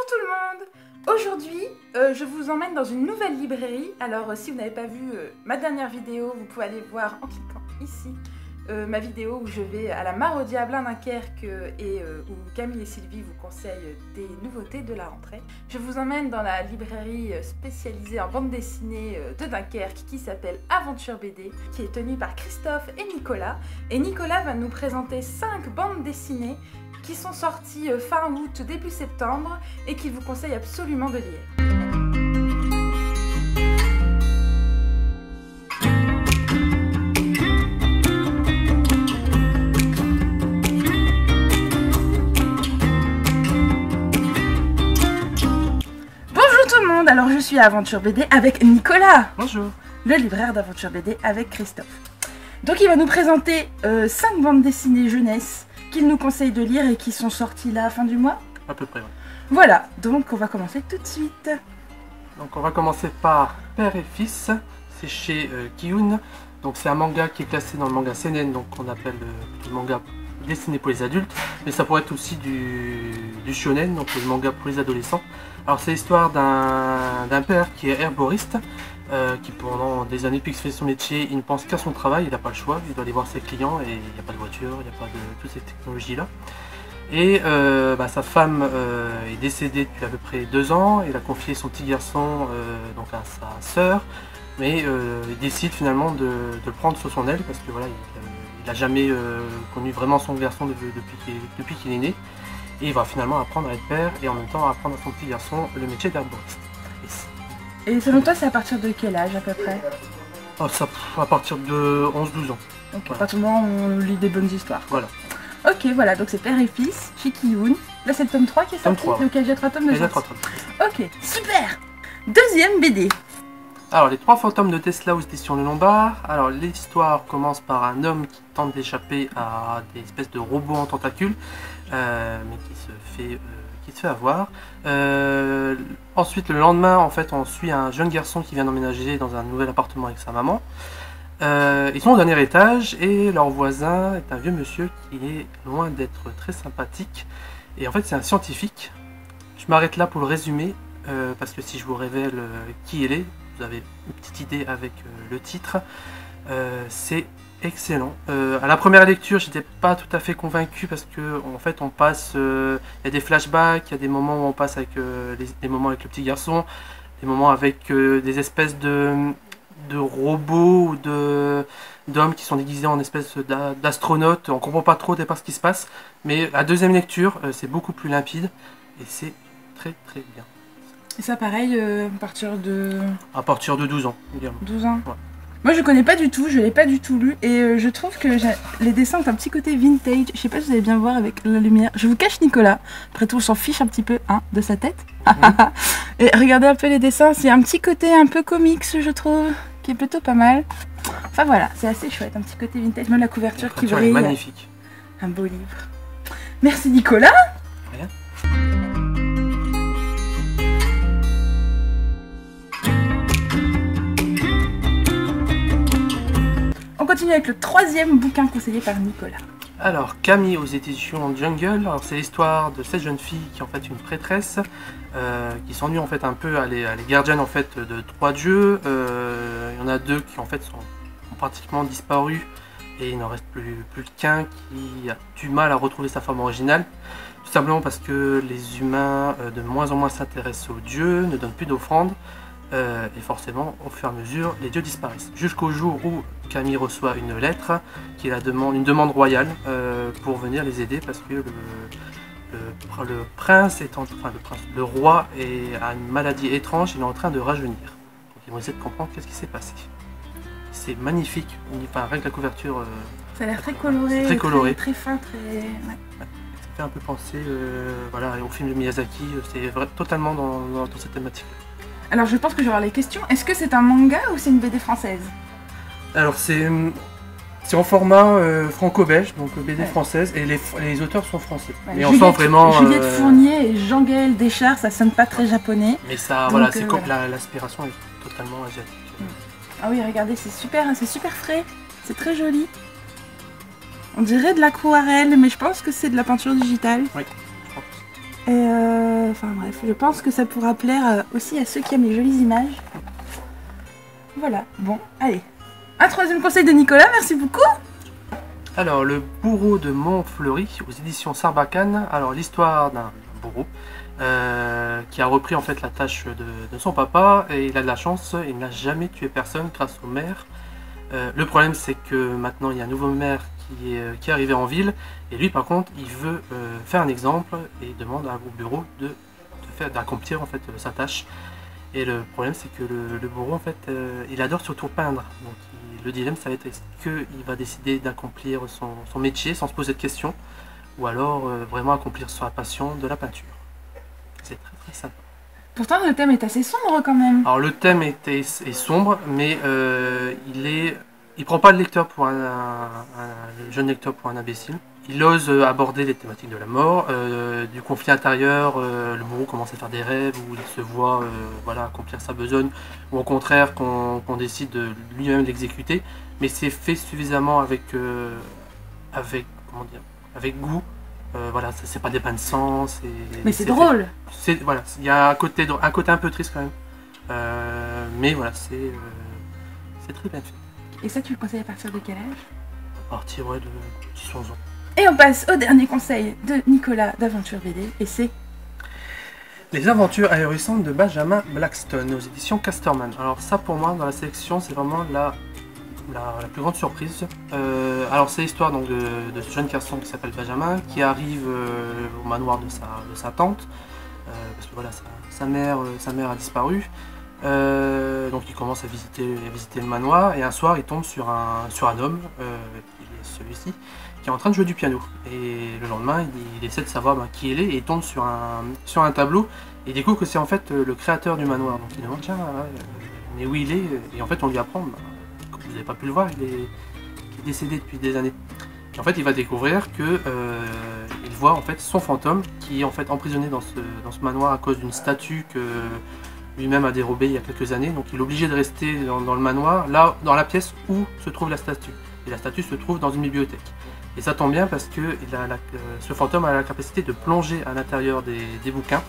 tout le monde! Aujourd'hui, je vous emmène dans une nouvelle librairie. Alors, si vous n'avez pas vu ma dernière vidéo, vous pouvez aller voir en cliquant ici ma vidéo où je vais à la Mare au Diable à Dunkerque et où Camille et Sylvie vous conseillent des nouveautés de la rentrée. Je vous emmène dans la librairie spécialisée en bande dessinée de Dunkerque qui s'appelle Aventure BD, qui est tenue par Christophe et Nicolas. Et Nicolas va nous présenter 5 bandes dessinées qui sont sorties fin août, début septembre et qu'il vous conseille absolument de lire. Bonjour tout le monde, alors je suis à Aventure BD avec Nicolas. Bonjour. Le libraire d'Aventure BD avec Christophe. Donc il va nous présenter 5 bandes dessinées jeunesse qu'il nous conseille de lire et qui sont sorties là à la fin du mois. À peu près, ouais. Voilà, donc on va commencer tout de suite. Donc on va commencer par Père et Fils, c'est chez Kiun. Donc c'est un manga qui est classé dans le manga seinen, donc on appelle le manga dessiné pour les adultes, mais ça pourrait être aussi du shonen, donc le manga pour les adolescents. Alors c'est l'histoire d'un père qui est herboriste, qui pendant des années depuis qu'il fait son métier, il ne pense qu'à son travail, il n'a pas le choix, il doit aller voir ses clients et il n'y a pas de voiture, il n'y a pas de toutes ces technologies là. Et sa femme est décédée depuis à peu près 2 ans, il a confié son petit garçon donc à sa sœur, mais il décide finalement de le prendre sur son aile parce que voilà, il n'a jamais connu vraiment son garçon depuis qu'il est né. Et il va finalement apprendre à être père et en même temps apprendre à son petit garçon le métier d'herboriste. Et selon toi, c'est à partir de quel âge à peu près? À partir de 11-12 ans. Donc voilà. à partir du moment où on lit des bonnes histoires. Voilà. Ok, voilà, donc c'est Père et Fils, chez Kiun. Là c'est le tome 3 qui est sorti, 3, donc il y a déjà 3 tomes de déjà sortie. 3 tomes. Ok, super. Deuxième BD. Alors, les 3 fantômes de Tesla aux éditions Le Lombard. Alors, l'histoire commence par un homme qui tente d'échapper à des espèces de robots en tentacules, mais qui se fait avoir. Ensuite, le lendemain, en fait, on suit un jeune garçon qui vient d'emménager dans un nouvel appartement avec sa maman. Ils sont au dernier étage et leur voisin est un vieux monsieur qui est loin d'être très sympathique. Et en fait, c'est un scientifique. Je m'arrête là pour le résumer, parce que si je vous révèle qui il est, vous avez une petite idée avec le titre. C'est excellent. À la première lecture, j'étais pas tout à fait convaincu parce que en fait, on passe, il y a des flashbacks, il y a des moments où on passe avec des moments avec le petit garçon, des moments avec des espèces de robots ou d'hommes qui sont déguisés en espèces d'astronautes. On comprend pas trop au départ ce qui se passe, mais à deuxième lecture, c'est beaucoup plus limpide et c'est très très bien. Et ça pareil, à partir de 12 ans, également. 12 ans. Ouais. Moi je connais pas du tout, je l'ai pas du tout lu et je trouve que les dessins ont un petit côté vintage. Je sais pas si vous allez bien voir avec la lumière. Je vous cache Nicolas, après tout on s'en fiche un petit peu hein, de sa tête. Et regardez un peu les dessins, c'est un petit côté un peu comics je trouve, qui est plutôt pas mal. Enfin voilà, c'est assez chouette, un petit côté vintage, même la couverture qui brille. Magnifique. Un beau livre. Merci Nicolas. Rien. On continue avec le 3e bouquin conseillé par Nicolas. Alors, Camille aux éditions Jungle. Alors, c'est l'histoire de cette jeune fille qui est en fait une prêtresse qui s'ennuie en fait un peu, elle est gardienne en fait de 3 dieux. Il y en a 2 qui en fait sont pratiquement disparus et il n'en reste plus qu'un qui a du mal à retrouver sa forme originale. Tout simplement parce que les humains de moins en moins s'intéressent aux dieux, ne donnent plus d'offrandes. Et forcément, au fur et à mesure, les dieux disparaissent. Jusqu'au jour où Camille reçoit une lettre qui est une demande royale pour venir les aider parce que le roi a une maladie étrange, il est en train de rajeunir. Donc ils vont essayer de comprendre qu'est-ce qui s'est passé. C'est magnifique, enfin avec la couverture. Ça a l'air très coloré, très coloré, très fin, très. Ouais. Ça fait un peu penser voilà, au film de Miyazaki, c'est totalement dans cette thématique. Alors je pense que je vais avoir les questions. Est-ce que c'est un manga ou c'est une BD française? Alors c'est en format franco-belge, donc BD française, et les auteurs sont français. Ouais, mais on sent vraiment... Juliette Fournier et Jean-Gaël Deschard, ça sonne pas très japonais. Mais ça, donc, voilà, c'est comme l'aspiration est totalement asiatique. Ah oui, regardez, c'est super frais, c'est très joli. On dirait de l'aquarelle, mais je pense que c'est de la peinture digitale. Oui, je pense. Et enfin bref, je pense que ça pourra plaire aussi à ceux qui aiment les jolies images. Voilà, bon, allez. Un troisième conseil de Nicolas, merci beaucoup. Alors, le bourreau de Montfleury, aux éditions Sarbacane. Alors, l'histoire d'un bourreau qui a repris en fait la tâche de son papa, et il a de la chance, il n'a jamais tué personne grâce au maire. Le problème, c'est que maintenant, il y a un nouveau maire qui est arrivé en ville, et lui, par contre, il veut faire un exemple et demande au bureau d'accomplir en fait sa tâche. Et le problème, c'est que le bourreau, en fait, il adore surtout peindre. Donc, le dilemme, ça va être est-ce qu'il va décider d'accomplir son métier sans se poser de questions, ou alors vraiment accomplir sa passion de la peinture. C'est très très sympa. Pourtant, le thème est assez sombre quand même. Alors, le thème est sombre, mais il prend pas le lecteur pour le jeune lecteur pour un imbécile. Il ose aborder les thématiques de la mort, du conflit intérieur. Le bourreau commence à faire des rêves où il se voit voilà, accomplir sa besogne, ou au contraire qu'on décide de lui-même l'exécuter. Mais c'est fait suffisamment avec goût. Voilà, c'est pas des bains de sang. Mais c'est drôle. Voilà, il y a un côté un peu triste quand même. Mais voilà, c'est très bien fait. Et ça, tu le conseilles à partir de quel âge? À partir de 11 ans. Et on passe au dernier conseil de Nicolas d'Aventure BD, et c'est Les aventures ahurissantes de Benjamin Blackstone, aux éditions Casterman. Alors ça, pour moi, dans la sélection, c'est vraiment la plus grande surprise. Alors c'est l'histoire donc de ce jeune garçon qui s'appelle Benjamin, qui arrive au manoir de sa tante, parce que voilà, sa mère a disparu. Donc il commence à visiter le manoir, et un soir il tombe sur un homme, qui est celui-ci, qui est en train de jouer du piano. Et le lendemain il essaie de savoir qui il est, et il tombe sur un tableau, et il découvre que c'est en fait le créateur du manoir. Donc il demande tiens, mais où il est, et en fait on lui apprend, comme vous n'avez pas pu le voir, il est décédé depuis des années. Et en fait il va découvrir que il voit en fait son fantôme qui est en fait emprisonné dans ce manoir à cause d'une statue que lui-même a dérobé il y a quelques années. Donc il est obligé de rester dans le manoir, là dans la pièce où se trouve la statue. Et la statue se trouve dans une bibliothèque. Et ça tombe bien parce que ce fantôme a la capacité de plonger à l'intérieur des bouquins.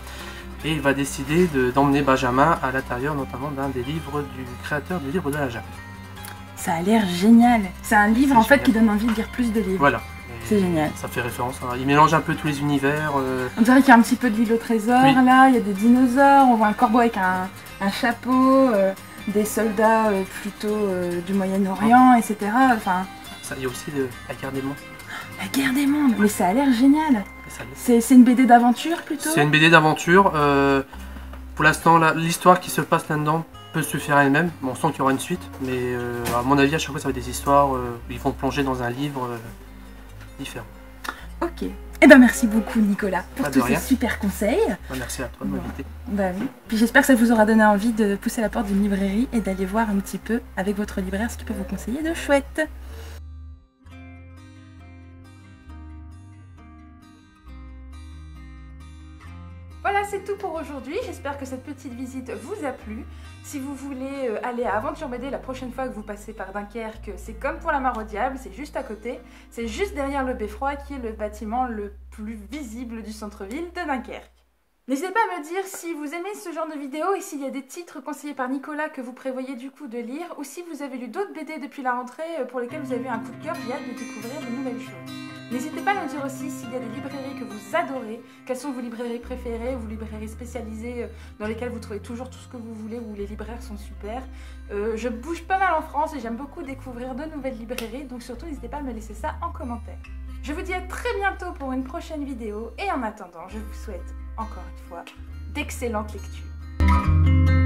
Et il va décider d'emmener Benjamin à l'intérieur notamment d'un des livres du créateur du livre de la jungle. Ça a l'air génial. C'est un livre en fait qui donne envie de lire plus de livres. Voilà. C'est génial. Ça fait référence, il mélange un peu tous les univers. On dirait qu'il y a un petit peu de l'île au trésor, oui. Là, il y a des dinosaures, on voit un corbeau avec un chapeau, des soldats plutôt du Moyen-Orient, etc. Enfin... Ça, il y a aussi la guerre des mondes. La guerre des mondes, mais ça a l'air génial. C'est une BD d'aventure plutôt? C'est une BD d'aventure. Pour l'instant, l'histoire qui se passe là-dedans peut suffire à elle-même. Bon, on sent qu'il y aura une suite, mais à mon avis, à chaque fois, ça va être des histoires où ils vont plonger dans un livre différent. Ok. Eh ben merci beaucoup Nicolas pour tous ces super conseils. Merci à toi de m'inviter. Bah oui. Puis j'espère que ça vous aura donné envie de pousser la porte d'une librairie et d'aller voir un petit peu avec votre libraire ce qu'il peut vous conseiller de chouette. Voilà, c'est tout pour aujourd'hui. J'espère que cette petite visite vous a plu. Si vous voulez aller à Aventure BD la prochaine fois que vous passez par Dunkerque, c'est comme pour la Mare au Diable, c'est juste à côté. C'est juste derrière le Beffroi qui est le bâtiment le plus visible du centre-ville de Dunkerque. N'hésitez pas à me dire si vous aimez ce genre de vidéo et s'il y a des titres conseillés par Nicolas que vous prévoyez du coup de lire, ou si vous avez lu d'autres BD depuis la rentrée pour lesquels vous avez eu un coup de cœur, j'ai hâte de découvrir de nouvelles choses. N'hésitez pas à me dire aussi s'il y a des librairies que vous adorez, quelles sont vos librairies préférées, vos librairies spécialisées dans lesquelles vous trouvez toujours tout ce que vous voulez, où les libraires sont super. Je bouge pas mal en France et j'aime beaucoup découvrir de nouvelles librairies, donc surtout n'hésitez pas à me laisser ça en commentaire. Je vous dis à très bientôt pour une prochaine vidéo, et en attendant, je vous souhaite encore une fois d'excellentes lectures.